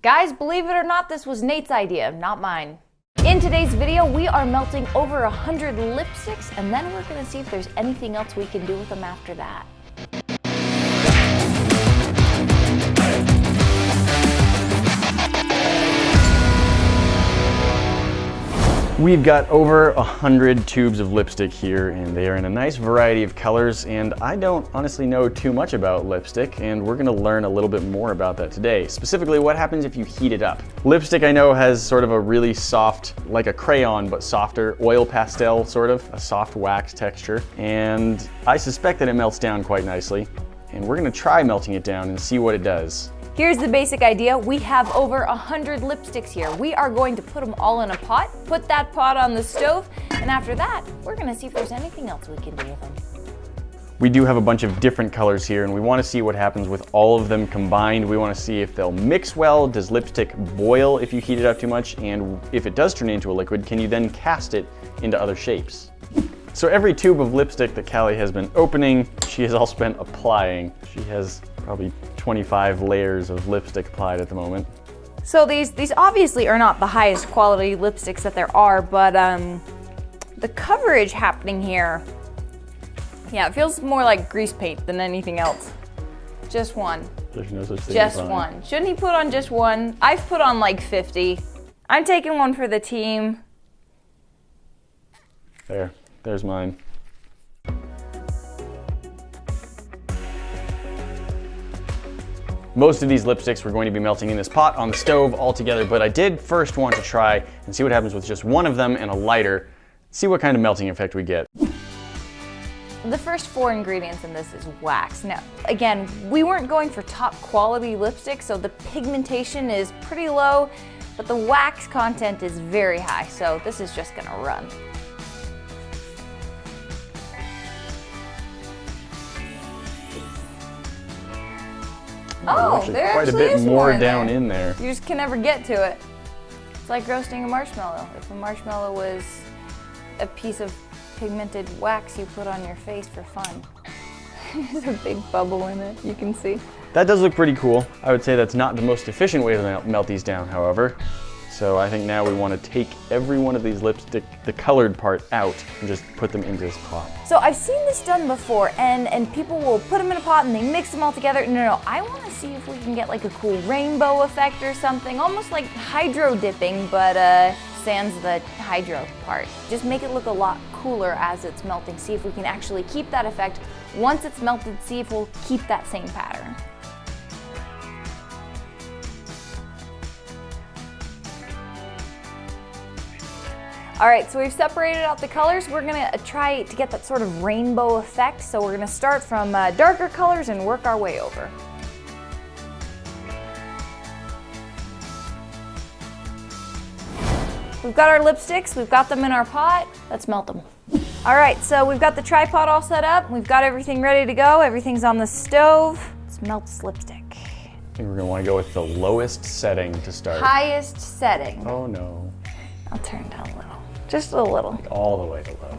Guys, believe it or not, this was Nate's idea, not mine. In today's video, we are melting over 100 lipsticks, and then we're gonna see if there's anything else we can do with them after that. We've got over 100 tubes of lipstick here, and they are in a nice variety of colors, and I don't honestly know too much about lipstick, and we're gonna learn a little bit more about that today. Specifically, what happens if you heat it up. Lipstick, I know, has sort of a really soft, like a crayon, but softer, oil pastel sort of, a soft wax texture, and I suspect that it melts down quite nicely, and we're gonna try melting it down and see what it does. Here's the basic idea. We have over 100 lipsticks here. We are going to put them all in a pot, put that pot on the stove, and after that, we're gonna see if there's anything else we can do with them. We do have a bunch of different colors here, and we wanna see what happens with all of them combined. We wanna see if they'll mix well. Does lipstick boil if you heat it up too much? And if it does turn into a liquid, can you then cast it into other shapes? So every tube of lipstick that Callie has been opening, she has also been applying. She has probably 25 layers of lipstick applied at the moment. So these obviously are not the highest quality lipsticks that there are, but the coverage happening here, yeah, it feels more like grease paint than anything else. Just one. There's no such thing Just as one. Shouldn't he put on just one? I've put on like 50. I'm taking one for the team. There's mine. Most of these lipsticks we're going to be melting in this pot on the stove all together, but I did first want to try and see what happens with just one of them and a lighter, see what kind of melting effect we get. The first 4 ingredients in this is wax. Now, again, we weren't going for top quality lipstick, so the pigmentation is pretty low, but the wax content is very high, so this is just gonna run. Oh, there quite a actually bit is more in down there. in there. You just can never get to it. It's like roasting a marshmallow. If a marshmallow was a piece of pigmented wax you put on your face for fun. There's a big bubble in it, you can see. That does look pretty cool. I would say that's not the most efficient way to melt these down, however. So I think now we want to take every one of these lipstick, the colored part, out and just put them into this pot. So I've seen this done before, and people will put them in a pot and they mix them all together. No, I want to see if we can get like a cool rainbow effect or something, almost like hydro dipping, but sans the hydro part. Just make it look a lot cooler as it's melting. See if we can actually keep that effect. Once it's melted, see if we'll keep that same pattern. All right, so we've separated out the colors. We're gonna try to get that sort of rainbow effect. So we're gonna start from darker colors and work our way over. We've got our lipsticks, we've got them in our pot. Let's melt them. All right, so we've got the tripod all set up. We've got everything ready to go. Everything's on the stove. Let's melt this lipstick. I think we're gonna want to go with the lowest setting to start. Highest setting. Oh no. I'll turn it down a little, just a little. Like all the way to low.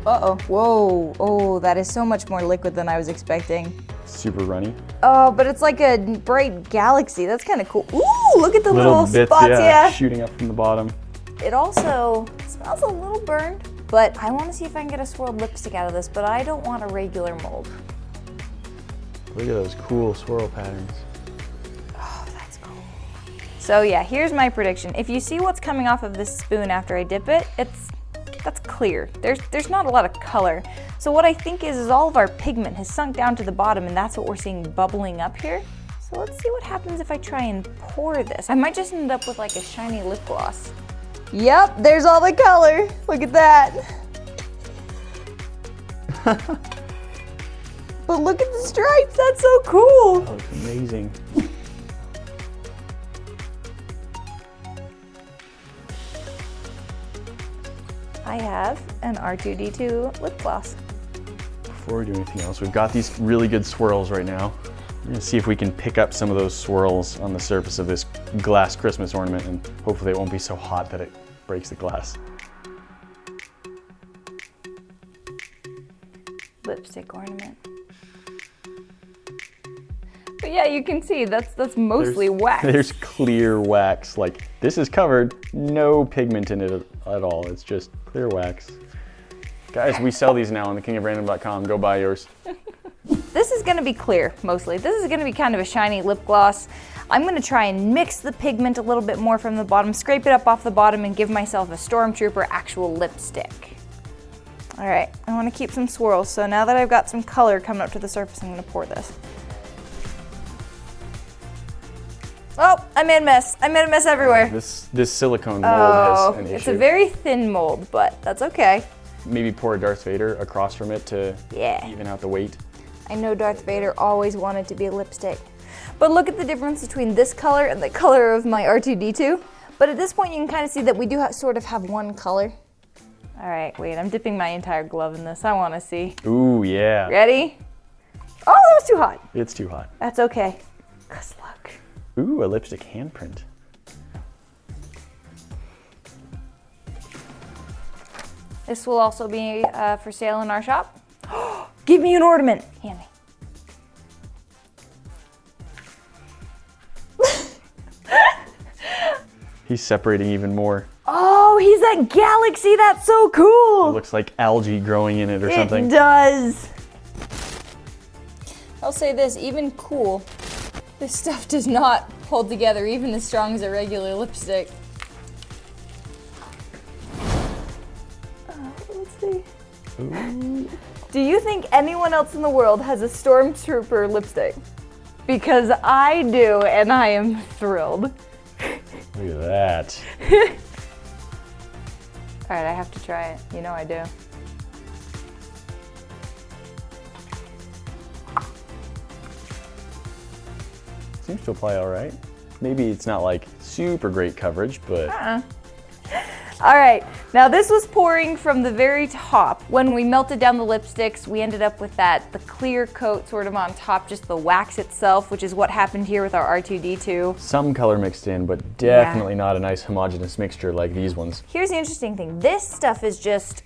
Uh-oh, whoa, oh, that is so much more liquid than I was expecting. Super runny. Oh, but it's like a bright galaxy. That's kind of cool. Ooh, look at the little bits, spots, yeah. Shooting up from the bottom. It also smells a little burned, but I want to see if I can get a swirled lipstick out of this, but I don't want a regular mold. Look at those cool swirl patterns. Oh, that's cool. So yeah, here's my prediction. If you see what's coming off of this spoon after I dip it, that's clear. There's not a lot of color. So what I think is all of our pigment has sunk down to the bottom, and that's what we're seeing bubbling up here. So let's see what happens if I try and pour this. I might just end up with like a shiny lip gloss. Yep, there's all the color. Look at that. But look at the stripes, that's so cool. That looks amazing. I have an R2D2 lip gloss. Before we do anything else, we've got these really good swirls right now. We're gonna see if we can pick up some of those swirls on the surface of this glass Christmas ornament, and hopefully it won't be so hot that it breaks the glass. Lipstick ornament. But yeah, you can see that's mostly wax. There's clear wax. Like, this is covered, no pigment in it at all. It's just clear wax. Guys, we sell these now on thekingofrandom.com. Go buy yours. This is gonna be clear, mostly. This is gonna be kind of a shiny lip gloss. I'm gonna try and mix the pigment a little bit more from the bottom, scrape it up off the bottom, and give myself a Stormtrooper actual lipstick. All right, I wanna keep some swirls, so now that I've got some color coming up to the surface, I'm gonna pour this. Oh, I made a mess. I made a mess everywhere. This silicone mold has an issue. It's a very thin mold, but that's okay. Maybe pour a Darth Vader across from it to even out the weight. I know Darth Vader always wanted to be a lipstick. But look at the difference between this color and the color of my R2D2. But at this point, you can kind of see that we do sort of have one color. All right, wait, I'm dipping my entire glove in this. I want to see. Ooh, yeah. Ready? Oh, that was too hot. It's too hot. That's okay. 'Cause look. Ooh, a lipstick handprint. This will also be for sale in our shop. Give me an ornament. Hand me. He's separating even more. Oh, he's that galaxy. That's so cool. It looks like algae growing in it or something. It does. I'll say this, even cool, this stuff does not hold together even as strong as a regular lipstick. Let's see. Ooh. Do you think anyone else in the world has a Stormtrooper lipstick? Because I do, and I am thrilled. Look at that. All right, I have to try it. You know I do. Seems to apply all right. Maybe it's not like super great coverage, but All right, now this was pouring from the very top. When we melted down the lipsticks, we ended up with the clear coat sort of on top, just the wax itself, which is what happened here with our R2D2. some color mixed in, but definitely not a nice homogeneous mixture like these ones. Here's the interesting thing. This stuff is just,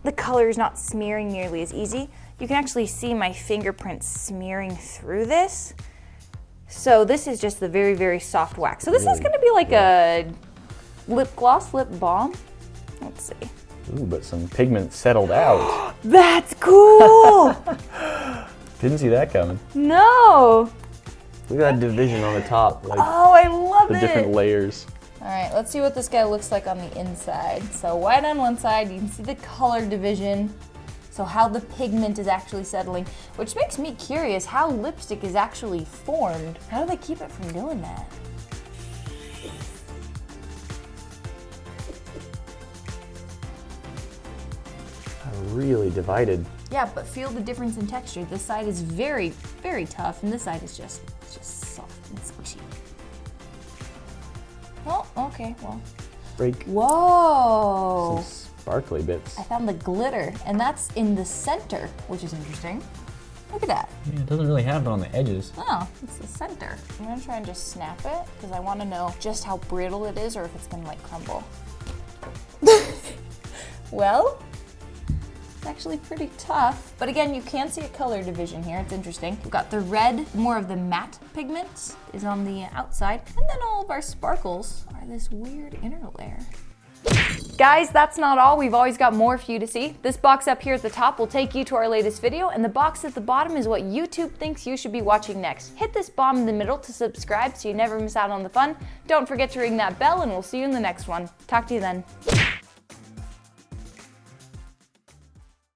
the color is not smearing nearly as easy. You can actually see my fingerprints smearing through this. So this is just the very, very soft wax. So this is gonna be like a lip gloss, lip balm. Let's see. Ooh, but some pigment settled out. That's cool! Didn't see that coming. No! Look at that division on the top, like Oh, I love the it! different layers. All right, let's see what this guy looks like on the inside. So white on one side, you can see the color division. So how the pigment is actually settling, which makes me curious how lipstick is actually formed. How do they keep it from doing that? Really divided. Yeah, but feel the difference in texture. This side is very, very tough, and this side is just soft and squishy. Oh, okay, well. Break Whoa! some sparkly bits. I found the glitter, and that's in the center, which is interesting. Look at that. Yeah, it doesn't really have it on the edges. Oh, it's the center. I'm gonna try and just snap it, because I want to know just how brittle it is or if it's gonna like crumble. Well, it's actually pretty tough. But again, you can see a color division here. It's interesting. We've got the red, more of the matte pigment is on the outside. And then all of our sparkles are this weird inner layer. Guys, that's not all. We've always got more for you to see. This box up here at the top will take you to our latest video, and the box at the bottom is what YouTube thinks you should be watching next. Hit this bomb in the middle to subscribe so you never miss out on the fun. Don't forget to ring that bell, and we'll see you in the next one. Talk to you then.